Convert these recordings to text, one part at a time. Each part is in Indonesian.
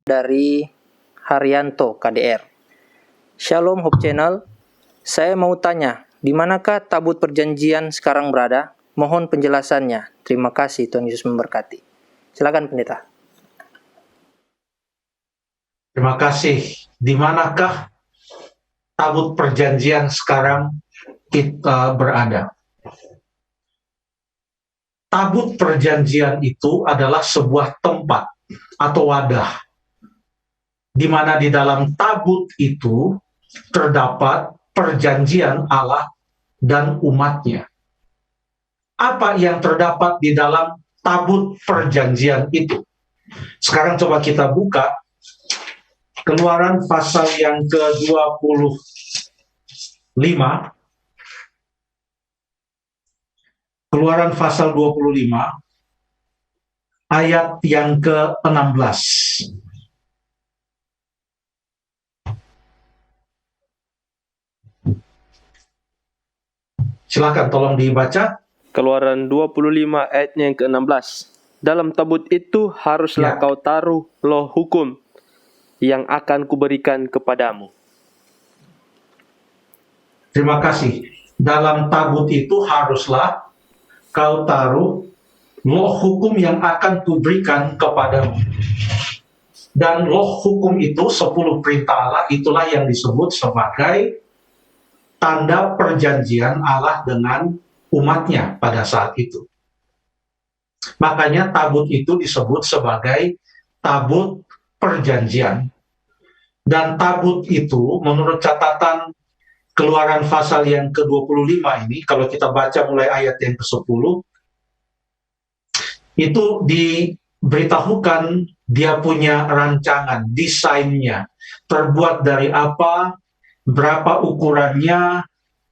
dari Haryanto KDR. Shalom Hope Channel, saya mau tanya, di manakah tabut perjanjian sekarang berada? Mohon penjelasannya. Terima kasih, Tuhan Yesus memberkati. Silakan pendeta. Terima kasih. Di manakah tabut perjanjian sekarang kita berada? Tabut perjanjian itu adalah sebuah tempat atau wadah, di mana di dalam tabut itu terdapat perjanjian Allah dan umatnya. Apa yang terdapat di dalam tabut perjanjian itu? Sekarang coba kita buka Keluaran pasal yang ke-25. Keluaran pasal 25 ayat yang ke-16. Silakan tolong dibaca. Keluaran 25 ayatnya yang ke-16. Dalam tabut itu haruslah kau taruh loh hukum yang akan kuberikan kepadamu. Terima kasih. Dalam tabut itu haruslah kau taruh loh hukum yang akan kuberikan kepadamu. Dan loh hukum itu 10 perintah Allah, itulah yang disebut sebagai tanda perjanjian Allah dengan umatnya pada saat itu. Makanya tabut itu disebut sebagai tabut perjanjian. Dan tabut itu menurut catatan Keluaran pasal yang ke-25 ini, kalau kita baca mulai ayat yang ke-10, itu diberitahukan dia punya rancangan, desainnya, terbuat dari apa, berapa ukurannya,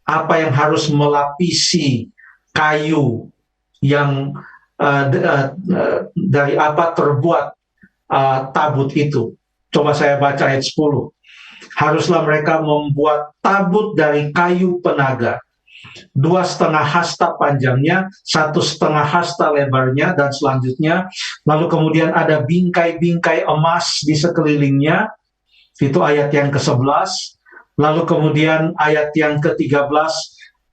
apa yang harus melapisi kayu yang dari apa terbuat tabut itu. Coba saya baca ayat 10. Haruslah mereka membuat tabut dari kayu penaga, 2,5 hasta panjangnya, 1,5 hasta lebarnya, dan selanjutnya. Lalu kemudian ada bingkai-bingkai emas di sekelilingnya. Itu ayat yang ke-11. Lalu kemudian ayat yang ke-13,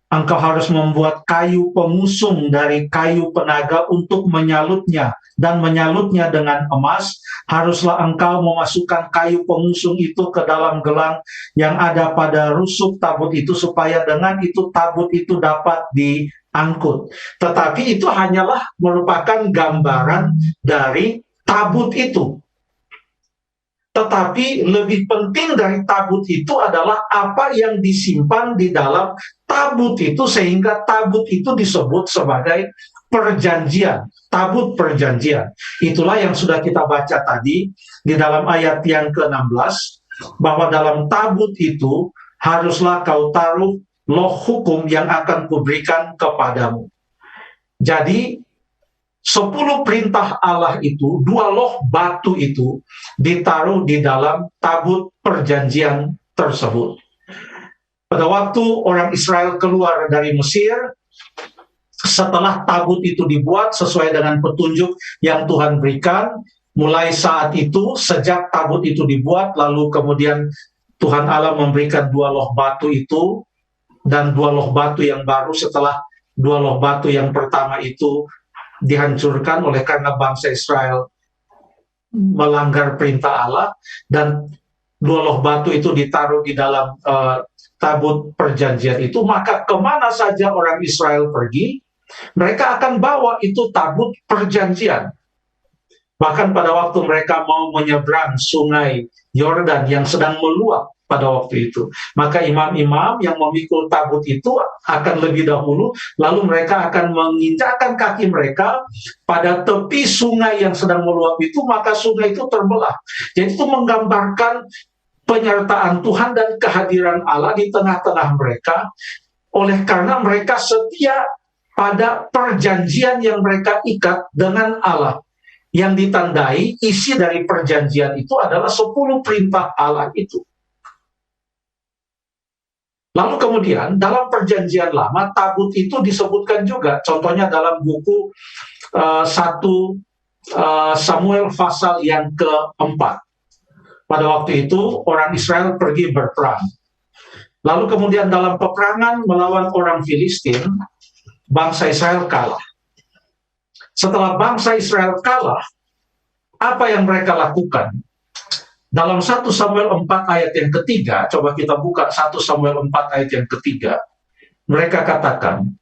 engkau harus membuat kayu pengusung dari kayu penaga untuk menyalutnya, dan menyalutnya dengan emas. Haruslah engkau memasukkan kayu pengusung itu ke dalam gelang yang ada pada rusuk tabut itu, supaya dengan itu tabut itu dapat diangkut. Tetapi itu hanyalah merupakan gambaran dari tabut itu. Tetapi lebih penting dari tabut itu adalah apa yang disimpan di dalam tabut itu, sehingga tabut itu disebut sebagai perjanjian, tabut perjanjian. Itulah yang sudah kita baca tadi di dalam ayat yang ke-16, bahwa dalam tabut itu haruslah kau taruh loh hukum yang akan kuberikan kepadamu. Jadi 10 perintah Allah itu, 2 loh batu itu ditaruh di dalam tabut perjanjian tersebut. Pada waktu orang Israel keluar dari Mesir, setelah tabut itu dibuat sesuai dengan petunjuk yang Tuhan berikan, mulai saat itu, sejak tabut itu dibuat, lalu kemudian Tuhan Allah memberikan 2 loh batu itu, dan 2 loh batu yang baru setelah 2 loh batu yang pertama itu dihancurkan oleh karena bangsa Israel melanggar perintah Allah, dan 2 loh batu itu ditaruh di dalam tabut perjanjian itu. Maka kemana saja orang Israel pergi, mereka akan bawa itu tabut perjanjian. Bahkan pada waktu mereka mau menyeberang sungai Yordan yang sedang meluap pada waktu itu, maka imam-imam yang memikul tabut itu akan lebih dahulu, lalu mereka akan menginjakkan kaki mereka pada tepi sungai yang sedang meluap itu, maka sungai itu terbelah. Jadi itu menggambarkan penyertaan Tuhan dan kehadiran Allah di tengah-tengah mereka, oleh karena mereka setia pada perjanjian yang mereka ikat dengan Allah, yang ditandai isi dari perjanjian itu adalah 10 perintah Allah itu. Lalu kemudian dalam perjanjian lama, tabut itu disebutkan juga, contohnya dalam buku 1 Samuel pasal yang ke-4. Pada waktu itu orang Israel pergi berperang. Lalu kemudian dalam peperangan melawan orang Filistin, bangsa Israel kalah. Setelah bangsa Israel kalah, apa yang mereka lakukan? Dalam 1 Samuel 4 ayat yang ketiga, coba kita buka 1 Samuel 4 ayat yang ketiga, mereka katakan,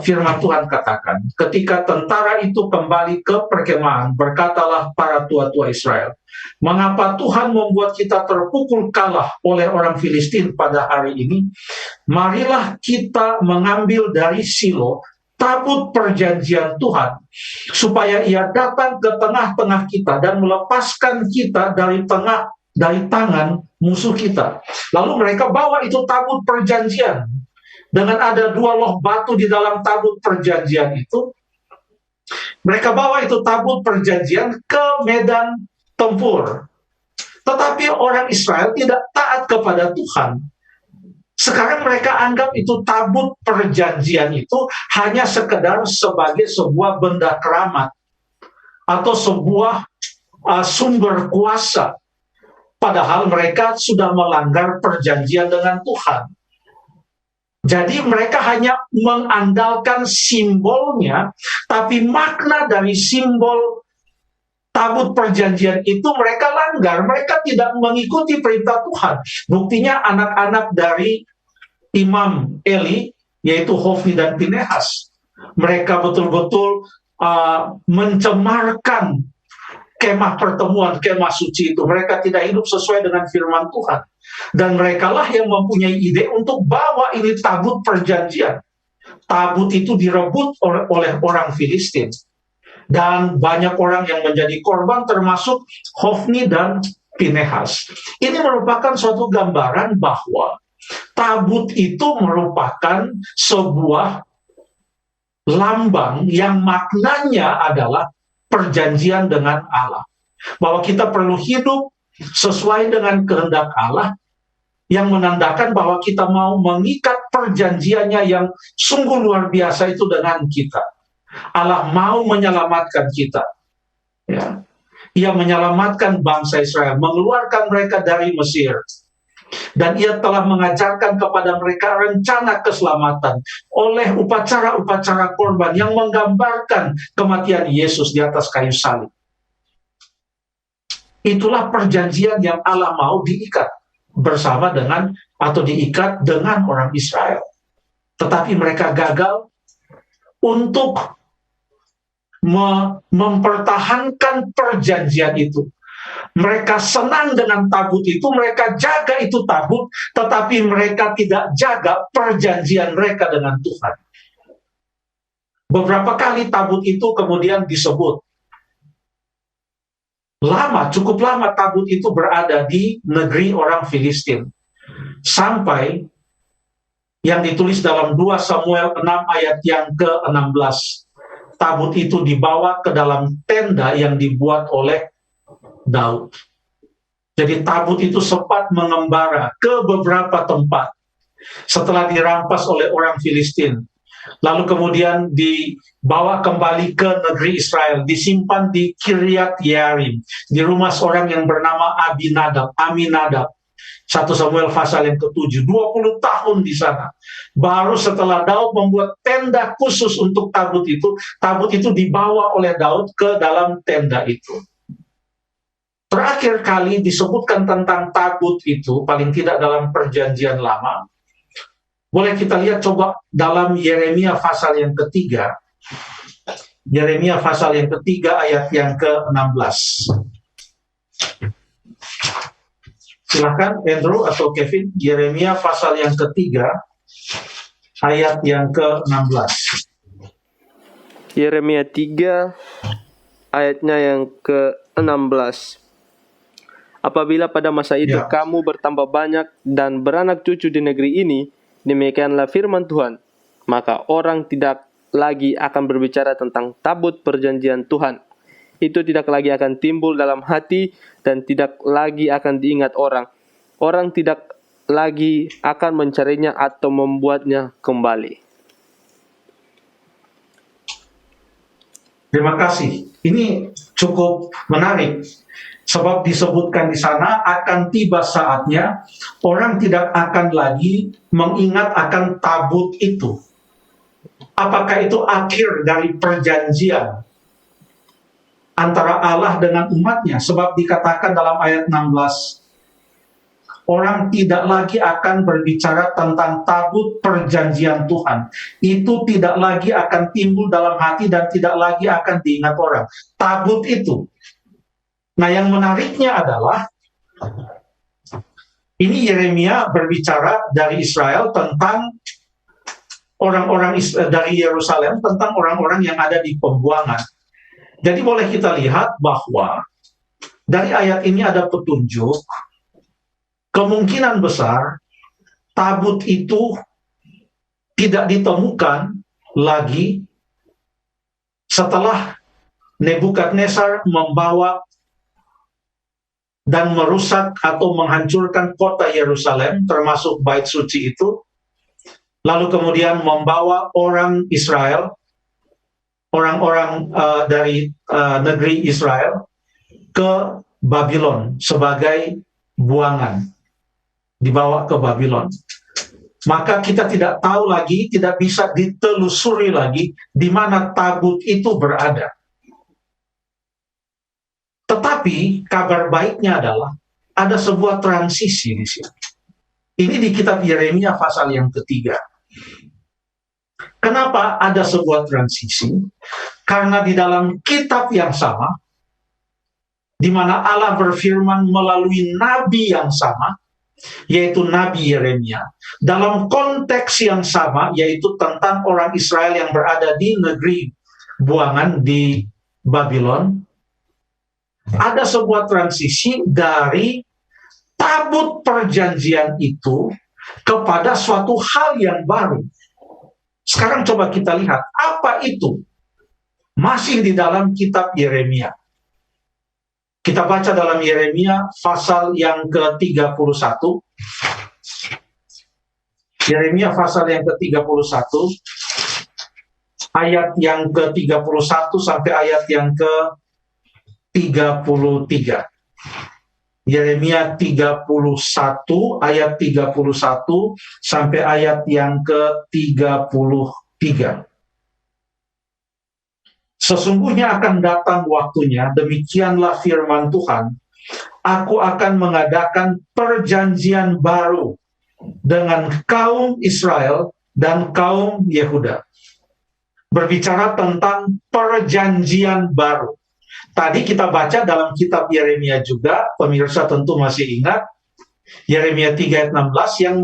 firman Tuhan katakan, ketika tentara itu kembali ke perkemahan, berkatalah para tua-tua Israel, mengapa Tuhan membuat kita terpukul kalah oleh orang Filistin pada hari ini? Marilah kita mengambil dari Silo tabut perjanjian Tuhan, supaya ia datang ke tengah-tengah kita dan melepaskan kita dari tangan musuh kita. Lalu mereka bawa itu tabut perjanjian. Dengan ada 2 loh batu di dalam tabut perjanjian itu, mereka bawa itu tabut perjanjian ke medan tempur. Tetapi orang Israel tidak taat kepada Tuhan. Sekarang mereka anggap itu tabut perjanjian itu hanya sekedar sebagai sebuah benda keramat atau sebuah sumber kuasa. Padahal mereka sudah melanggar perjanjian dengan Tuhan. Jadi mereka hanya mengandalkan simbolnya, tapi makna dari simbol tabut perjanjian itu mereka langgar. Mereka tidak mengikuti perintah Tuhan. Buktinya anak-anak dari Imam Eli, yaitu Hofni dan Pinehas, mereka betul-betul mencemarkan kemah pertemuan, kemah suci itu. Mereka tidak hidup sesuai dengan firman Tuhan. Dan merekalah yang mempunyai ide untuk bawa ini tabut perjanjian. Tabut itu direbut oleh orang Filistin. Dan banyak orang yang menjadi korban termasuk Hofni dan Pinehas. Ini merupakan suatu gambaran bahwa tabut itu merupakan sebuah lambang yang maknanya adalah perjanjian dengan Allah. Bahwa kita perlu hidup sesuai dengan kehendak Allah, yang menandakan bahwa kita mau mengikat perjanjiannya yang sungguh luar biasa itu dengan kita. Allah mau menyelamatkan kita. Ya. Ia menyelamatkan bangsa Israel, mengeluarkan mereka dari Mesir. Dan ia telah mengajarkan kepada mereka rencana keselamatan oleh upacara-upacara korban yang menggambarkan kematian Yesus di atas kayu salib. Itulah perjanjian yang Allah mau diikat bersama dengan atau diikat dengan orang Israel. Tetapi mereka gagal untuk mempertahankan perjanjian itu. Mereka senang dengan tabut itu, mereka jaga itu tabut, tetapi mereka tidak jaga perjanjian mereka dengan Tuhan. Beberapa kali tabut itu kemudian disebut. Cukup lama tabut itu berada di negeri orang Filistin. Sampai yang ditulis dalam 2 Samuel 6 ayat yang ke-16. Tabut itu dibawa ke dalam tenda yang dibuat oleh Daud. Jadi tabut itu sempat mengembara ke beberapa tempat setelah dirampas oleh orang Filistin. Lalu kemudian dibawa kembali ke negeri Israel, disimpan di Kiryat Yearim, di rumah seorang yang bernama Aminadab. 1 Samuel pasal yang ke-7, 20 tahun di sana. Baru setelah Daud membuat tenda khusus untuk tabut itu dibawa oleh Daud ke dalam tenda itu. Terakhir kali disebutkan tentang tabut itu, paling tidak dalam perjanjian lama, boleh kita lihat coba dalam Yeremia pasal yang ketiga. Yeremia pasal yang ketiga ayat yang ke-16. Silakan Andrew atau Kevin, Yeremia pasal yang ketiga ayat yang ke-16. Yeremia 3 ayatnya yang ke-16. Apabila pada masa itu kamu bertambah banyak dan beranak cucu di negeri ini, demikianlah firman Tuhan, maka orang tidak lagi akan berbicara tentang tabut perjanjian Tuhan. Itu tidak lagi akan timbul dalam hati dan tidak lagi akan diingat orang. Orang tidak lagi akan mencarinya atau membuatnya kembali. Terima kasih. Ini cukup menarik. Sebab disebutkan di sana akan tiba saatnya orang tidak akan lagi mengingat akan tabut itu. Apakah itu akhir dari perjanjian antara Allah dengan umatnya? Sebab dikatakan dalam ayat 16, orang tidak lagi akan berbicara tentang tabut perjanjian Tuhan. Itu tidak lagi akan timbul dalam hati dan tidak lagi akan diingat orang. Tabut itu. Nah, yang menariknya adalah ini Yeremia berbicara dari Israel tentang orang-orang dari Yerusalem, tentang orang-orang yang ada di pembuangan. Jadi boleh kita lihat bahwa dari ayat ini ada petunjuk kemungkinan besar tabut itu tidak ditemukan lagi setelah Nebukadnezar membawa dan merusak atau menghancurkan kota Yerusalem, termasuk bait suci itu, lalu kemudian membawa orang Israel, orang-orang dari negeri Israel ke Babylon sebagai buangan, dibawa ke Babylon. Maka kita tidak tahu lagi, tidak bisa ditelusuri lagi di mana tabut itu berada. Tetapi kabar baiknya adalah ada sebuah transisi di sini. Ini di kitab Yeremia pasal yang ketiga. Kenapa ada sebuah transisi? Karena di dalam kitab yang sama, di mana Allah berfirman melalui nabi yang sama, yaitu Nabi Yeremia, dalam konteks yang sama, yaitu tentang orang Israel yang berada di negeri buangan di Babylon, ada sebuah transisi dari tabut perjanjian itu kepada suatu hal yang baru. Sekarang coba kita lihat, apa itu? Masih di dalam kitab Yeremia. Kita baca dalam Yeremia pasal yang ke-31. Yeremia pasal yang ke-31, ayat yang ke-31 sampai ayat yang ke-33. Yeremia 31 ayat 31 sampai ayat yang ke-33. Sesungguhnya akan datang waktunya, demikianlah firman Tuhan, aku akan mengadakan perjanjian baru dengan kaum Israel dan kaum Yehuda. Berbicara tentang perjanjian baru. Tadi kita baca dalam kitab Yeremia juga, pemirsa tentu masih ingat, Yeremia 3 ayat 16 yang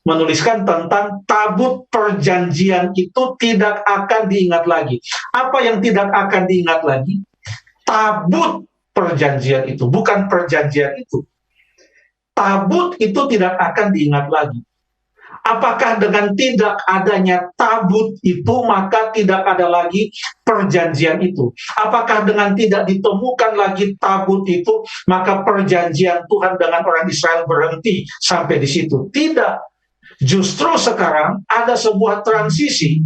menuliskan tentang tabut perjanjian itu tidak akan diingat lagi. Apa yang tidak akan diingat lagi? Tabut perjanjian itu, bukan perjanjian itu. Tabut itu tidak akan diingat lagi. Apakah dengan tidak adanya tabut itu maka tidak ada lagi perjanjian itu? Apakah dengan tidak ditemukan lagi tabut itu maka perjanjian Tuhan dengan orang Israel berhenti sampai di situ? Tidak. Justru sekarang ada sebuah transisi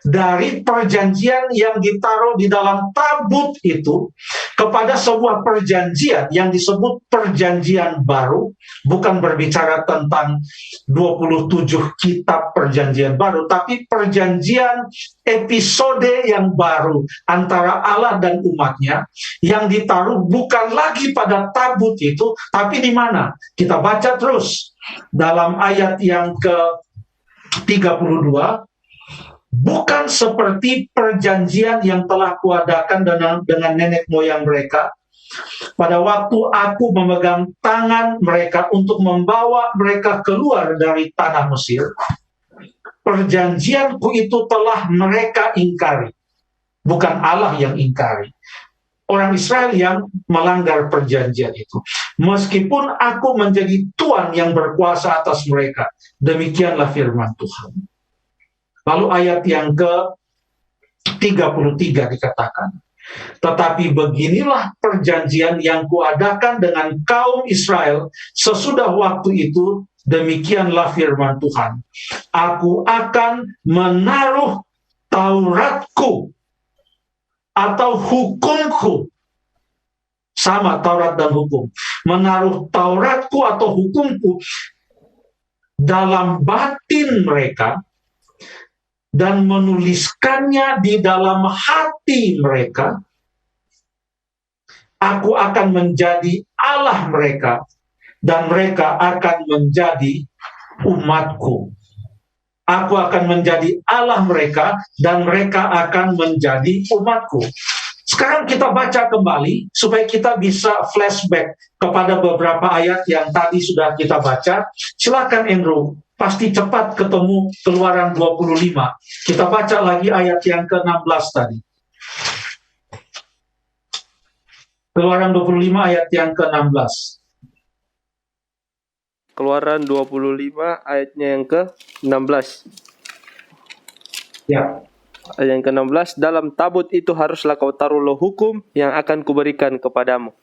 dari perjanjian yang ditaruh di dalam tabut itu kepada sebuah perjanjian yang disebut perjanjian baru, bukan berbicara tentang 27 kitab perjanjian baru, tapi perjanjian episode yang baru antara Allah dan umatnya yang ditaruh bukan lagi pada tabut itu, tapi di mana? Kita baca terus dalam ayat yang ke-32, bukan seperti perjanjian yang telah kuadakan dengan nenek moyang mereka pada waktu aku memegang tangan mereka untuk membawa mereka keluar dari tanah Mesir. Perjanjianku itu telah mereka ingkari. Bukan Allah yang ingkari. Orang Israel yang melanggar perjanjian itu. Meskipun aku menjadi Tuhan yang berkuasa atas mereka. Demikianlah firman Tuhan. Lalu ayat yang ke-33 dikatakan, tetapi beginilah perjanjian yang kuadakan dengan kaum Israel sesudah waktu itu, demikianlah firman Tuhan. Aku akan menaruh Tauratku atau hukumku Sama Taurat dan hukum. Menaruh Tauratku atau hukumku dalam batin mereka dan menuliskannya di dalam hati mereka. Aku akan menjadi Allah mereka dan mereka akan menjadi umatku. Aku akan menjadi Allah mereka dan mereka akan menjadi umatku. Sekarang kita baca kembali supaya kita bisa flashback kepada beberapa ayat yang tadi sudah kita baca. Silakan Andrew, pasti cepat ketemu Keluaran 25. Kita baca lagi ayat yang ke-16 tadi. Keluaran 25 ayat yang ke-16. Keluaran 25 ayatnya yang ke-16. Ya. Ayat yang ke-16, dalam tabut itu haruslah kau taruh loh hukum yang akan kuberikan kepadamu.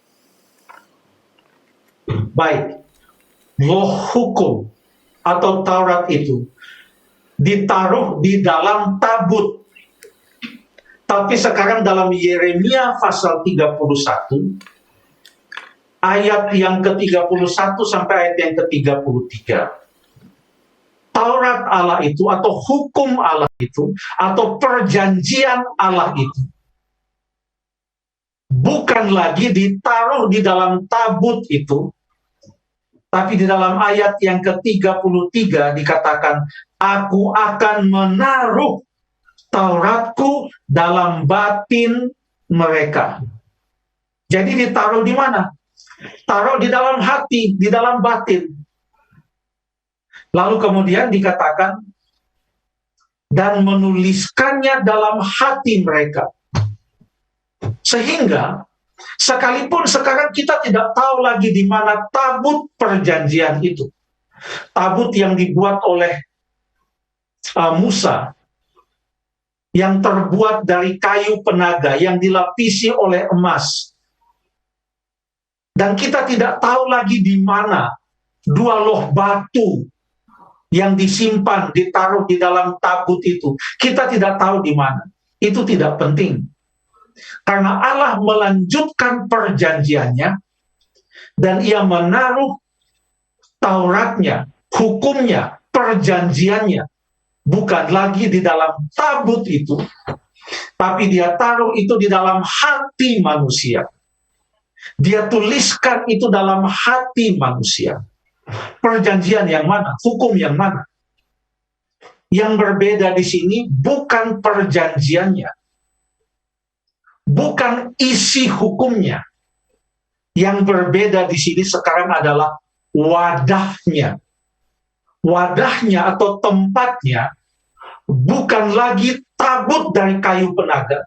Baik. Loh hukum atau Taurat itu ditaruh di dalam tabut. Tapi sekarang dalam Yeremia pasal 31, ayat yang ke-31 sampai ayat yang ke-33, Taurat Allah itu atau hukum Allah itu atau perjanjian Allah itu bukan lagi ditaruh di dalam tabut itu, tapi di dalam ayat yang ke-33 dikatakan, aku akan menaruh Tauratku dalam batin mereka. Jadi ditaruh di mana? Taruh di dalam hati, di dalam batin. Lalu kemudian dikatakan, dan menuliskannya dalam hati mereka. Sehingga, sekalipun sekarang kita tidak tahu lagi di mana tabut perjanjian itu. Tabut yang dibuat oleh Musa, yang terbuat dari kayu penaga, yang dilapisi oleh emas. Dan kita tidak tahu lagi di mana dua loh batu yang disimpan, ditaruh di dalam tabut itu. Kita tidak tahu di mana. Itu tidak penting. Karena Allah melanjutkan perjanjiannya, dan ia menaruh Tauratnya, hukumnya, perjanjiannya, bukan lagi di dalam tabut itu, tapi dia taruh itu di dalam hati manusia. Dia tuliskan itu dalam hati manusia. Perjanjian yang mana? Hukum yang mana? Yang berbeda di sini bukan perjanjiannya, bukan isi hukumnya. Yang berbeda di sini sekarang adalah wadahnya. Wadahnya atau tempatnya bukan lagi tabut dari kayu penaga,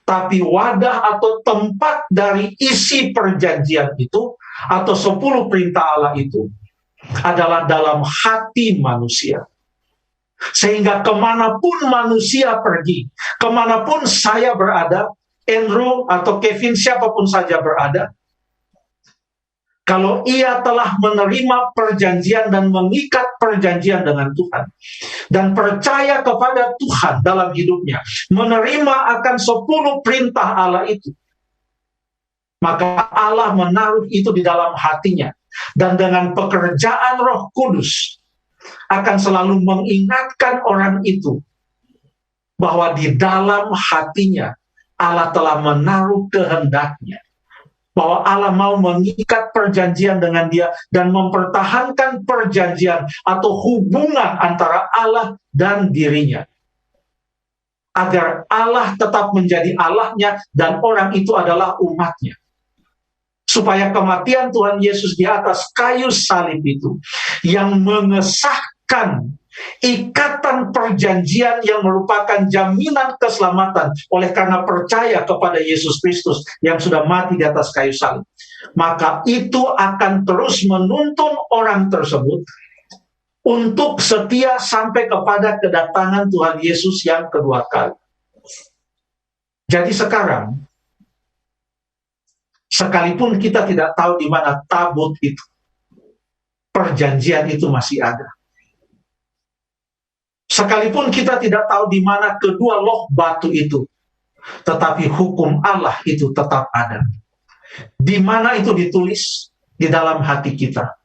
tapi wadah atau tempat dari isi perjanjian itu atau 10 perintah Allah itu adalah dalam hati manusia. Sehingga kemanapun manusia pergi, kemanapun saya berada, Andrew atau Kevin, siapapun saja berada, kalau ia telah menerima perjanjian dan mengikat perjanjian dengan Tuhan, dan percaya kepada Tuhan dalam hidupnya, menerima akan 10 perintah Allah itu, maka Allah menaruh itu di dalam hatinya. Dan dengan pekerjaan Roh Kudus, akan selalu mengingatkan orang itu, bahwa di dalam hatinya, Allah telah menaruh kehendaknya. Bahwa Allah mau mengikat perjanjian dengan dia dan mempertahankan perjanjian atau hubungan antara Allah dan dirinya. Agar Allah tetap menjadi Allahnya dan orang itu adalah umatnya. Supaya kematian Tuhan Yesus di atas kayu salib itu yang mengesahkan ikatan perjanjian yang merupakan jaminan keselamatan oleh karena percaya kepada Yesus Kristus yang sudah mati di atas kayu salib, maka itu akan terus menuntun orang tersebut untuk setia sampai kepada kedatangan Tuhan Yesus yang kedua kali. Jadi sekarang, sekalipun kita tidak tahu di mana tabut itu, perjanjian itu masih ada. Sekalipun kita tidak tahu di mana kedua loh batu itu, tetapi hukum Allah itu tetap ada. Di mana itu ditulis? Di dalam hati kita.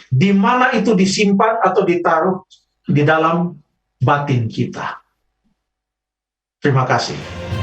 Di mana itu disimpan atau ditaruh? Di dalam batin kita. Terima kasih.